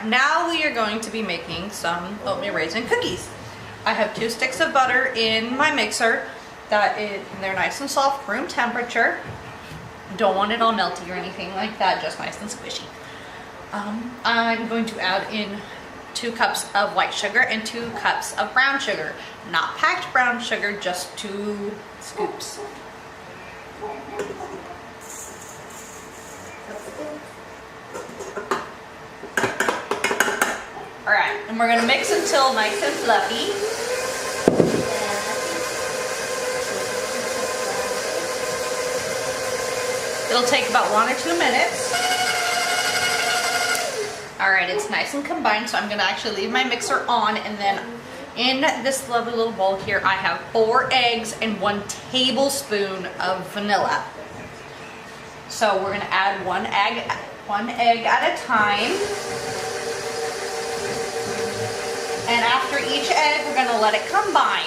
right, now we are going to be making some oatmeal raisin cookies. I have 2 sticks of butter in my mixer. They're nice and soft, room temperature. Don't want it all melty or anything like that, just nice and squishy. I'm going to add in 2 cups of white sugar and 2 cups of brown sugar. Not packed brown sugar, just 2 scoops. Alright, and we're gonna mix until nice and fluffy. It'll take about 1 or 2 minutes. Alright, it's nice and combined, so I'm gonna actually leave my mixer on, and then in this lovely little bowl here, I have 4 eggs and 1 tablespoon of vanilla. So we're gonna add one egg at a time. And after each egg, we're gonna let it combine.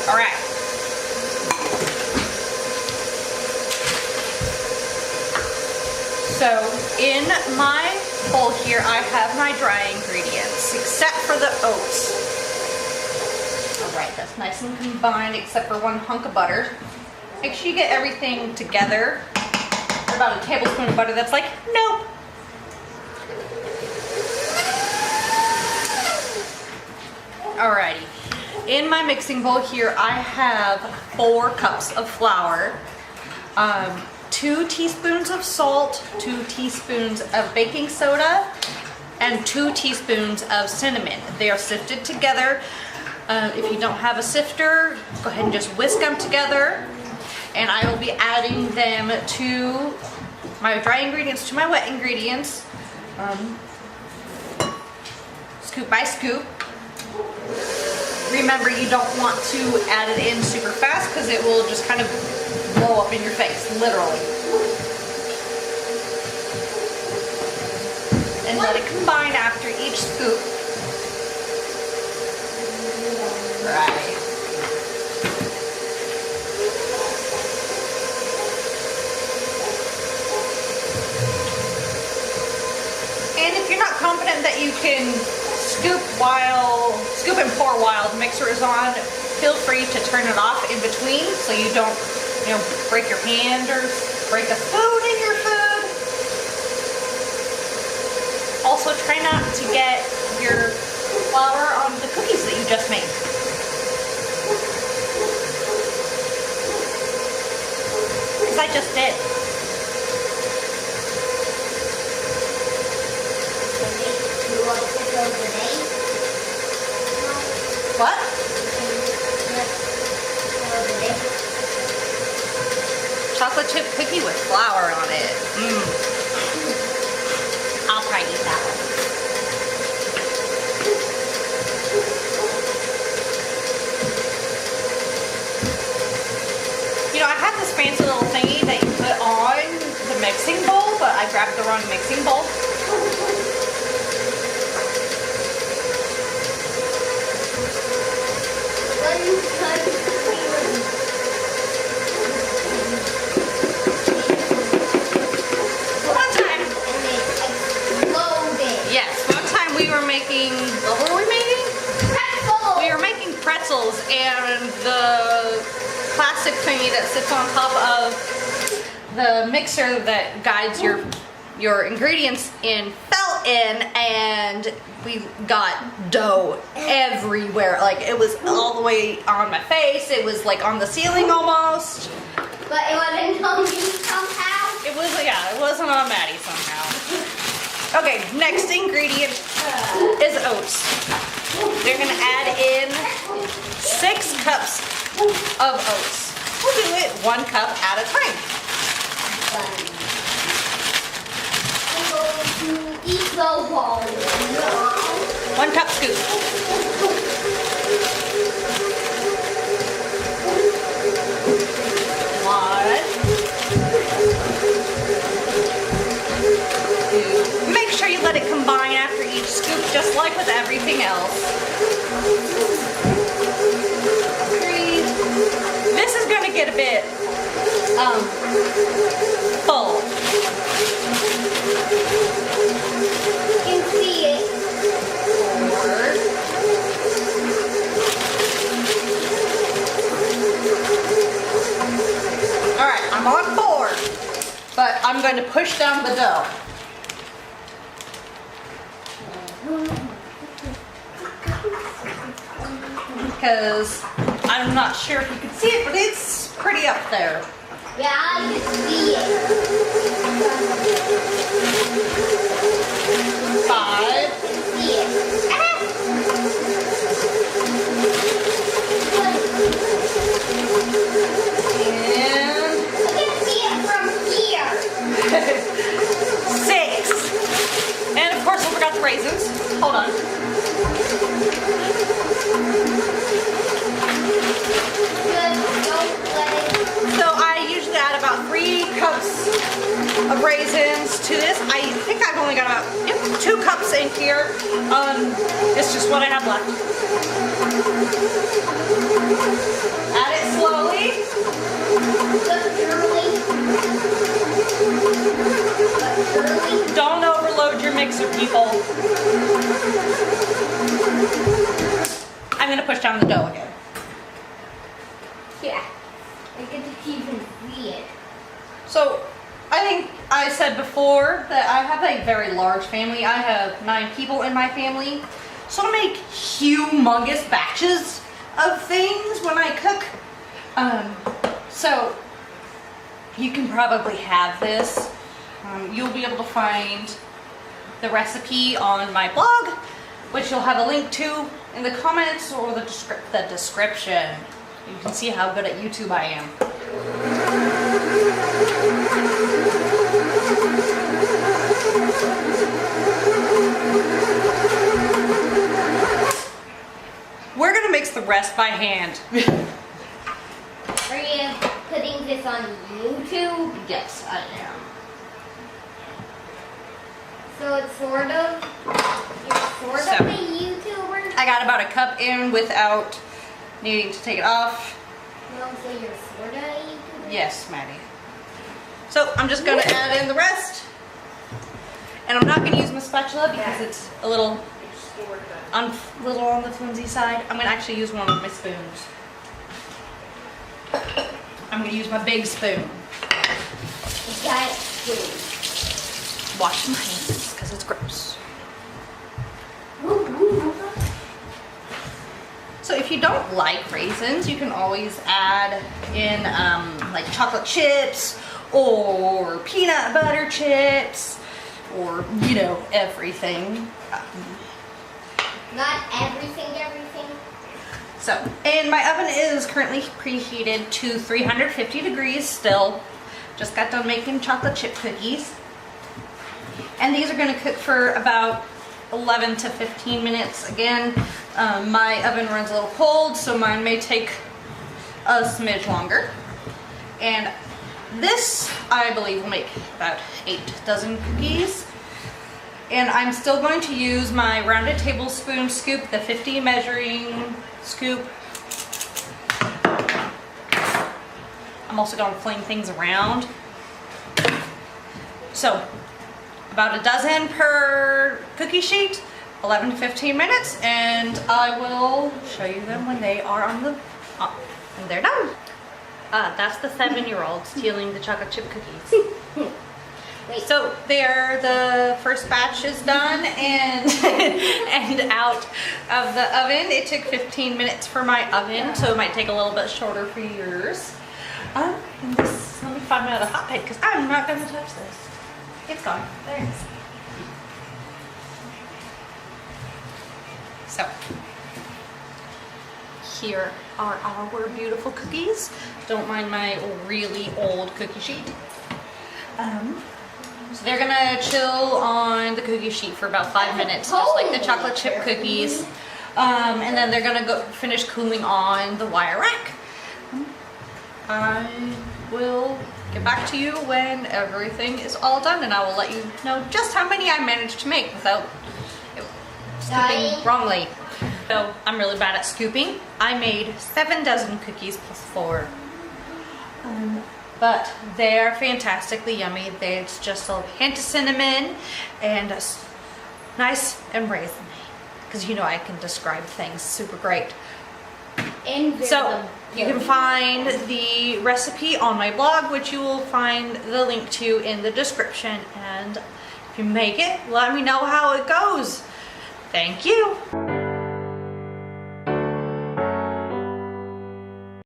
All right. So in my bowl here, I have my dry ingredients, except for the oats. All right, that's nice and combined, except for 1 hunk of butter. Make sure you get everything together. About a tablespoon of butter. That's like, nope. Alrighty. In my mixing bowl here, I have 4 cups of flour, 2 teaspoons of salt, 2 teaspoons of baking soda, and 2 teaspoons of cinnamon. They are sifted together. If you don't have a sifter, go ahead and just whisk them together. And I will be adding them to my dry ingredients to my wet ingredients, scoop by scoop. Remember, you don't want to add it in super fast because it will just kind of blow up in your face, literally. And let it combine after each scoop. Right. And if you're not confident that you can scoop and pour while the mixer is on, feel free to turn it off in between so you don't, break your hand or break a spoon in your food. Also, try not to get your flour on the cookies that you just made. Because I just did. What? Chocolate chip cookie with flour on it. I'll try to eat that one. I have this fancy little thingy that you put on the mixing bowl, but I grabbed the wrong mixing bowl. What were we making? Pretzels! We were making pretzels, and the plastic thingy that sits on top of the mixer that guides your ingredients in fell in, and we got dough everywhere. Like, it was all the way on my face. It was like on the ceiling almost. But it wasn't on me somehow? It wasn't on Maddie somehow. Okay, next ingredient is oats. They're gonna add in 6 cups of oats. We'll do it 1 cup at a time. I'm going to eat the ball. 1 cup scoop. scoop just like with everything else. 3. This is gonna get a bit full. You can see it. 4. All right, I'm on 4, but I'm going to push down the dough. Because I'm not sure if you can see it, but it's pretty up there. Yeah, I can see it. 5. I can see it. And I can see it from here. 6. And of course, I forgot the raisins. Hold on. Just don't let it. So I usually add about 3 cups of raisins to this. I think I've only got about 2 cups in here. It's just what I have left. Add it slowly. Don't overload your mixer, people. I'm gonna push down the dough again. Yeah, I get to even see it. So, I think I said before that I have a very large family. I have 9 people in my family. So I make humongous batches of things when I cook. So, you can probably have this. You'll be able to find the recipe on my blog, which you'll have a link to in the comments or the description. You can see how good at YouTube I am. We're gonna mix the rest by hand. Are you putting this on YouTube? Yes, I am. So it's you're sort of a YouTuber? I got about a cup in without needing to take it off. No, so you're sort of a YouTuber? Yes, Maddie. So I'm just gonna add in the rest. And I'm not gonna use my spatula because it's a little on the flimsy side. I'm gonna actually use one of my spoons. I'm gonna use my big spoon. Giant spoon. Wash my hands because it's gross. So if you don't like raisins, you can always add in like chocolate chips or peanut butter chips or, you know, everything. Not everything. So, and my oven is currently preheated to 350 degrees still. Just got done making chocolate chip cookies. And these are going to cook for about 11 to 15 minutes. Again, my oven runs a little cold, so mine may take a smidge longer. And this, I believe, will make about 8 dozen cookies. And I'm still going to use my rounded tablespoon scoop, the 50 measuring scoop. I'm also going to fling things around. So, about a dozen per cookie sheet, 11 to 15 minutes, and I will show you them when they are on the, when they're done. That's the 7-year-old stealing the chocolate chip cookies. Wait. So there, the first batch is done and and out of the oven. It took 15 minutes for my oven, so it might take a little bit shorter for yours. And this, let me find my other hot plate because I'm not going to touch this. It's gone. There it is. So here are our beautiful cookies. Don't mind my really old cookie sheet. So they're gonna chill on the cookie sheet for about 5 minutes, just like the chocolate chip cookies. And then they're gonna go finish cooling on the wire rack. I will get back to you when everything is all done, and I will let you know just how many I managed to make without Dying. wrongly. So I'm really bad at scooping. I made 7 dozen cookies plus 4. But they're fantastically yummy. It's just a hint of cinnamon and nice and raisiny. Because you know I can describe things super great. So you can find the recipe on my blog, which you will find the link to in the description. And if you make it, let me know how it goes. Thank you.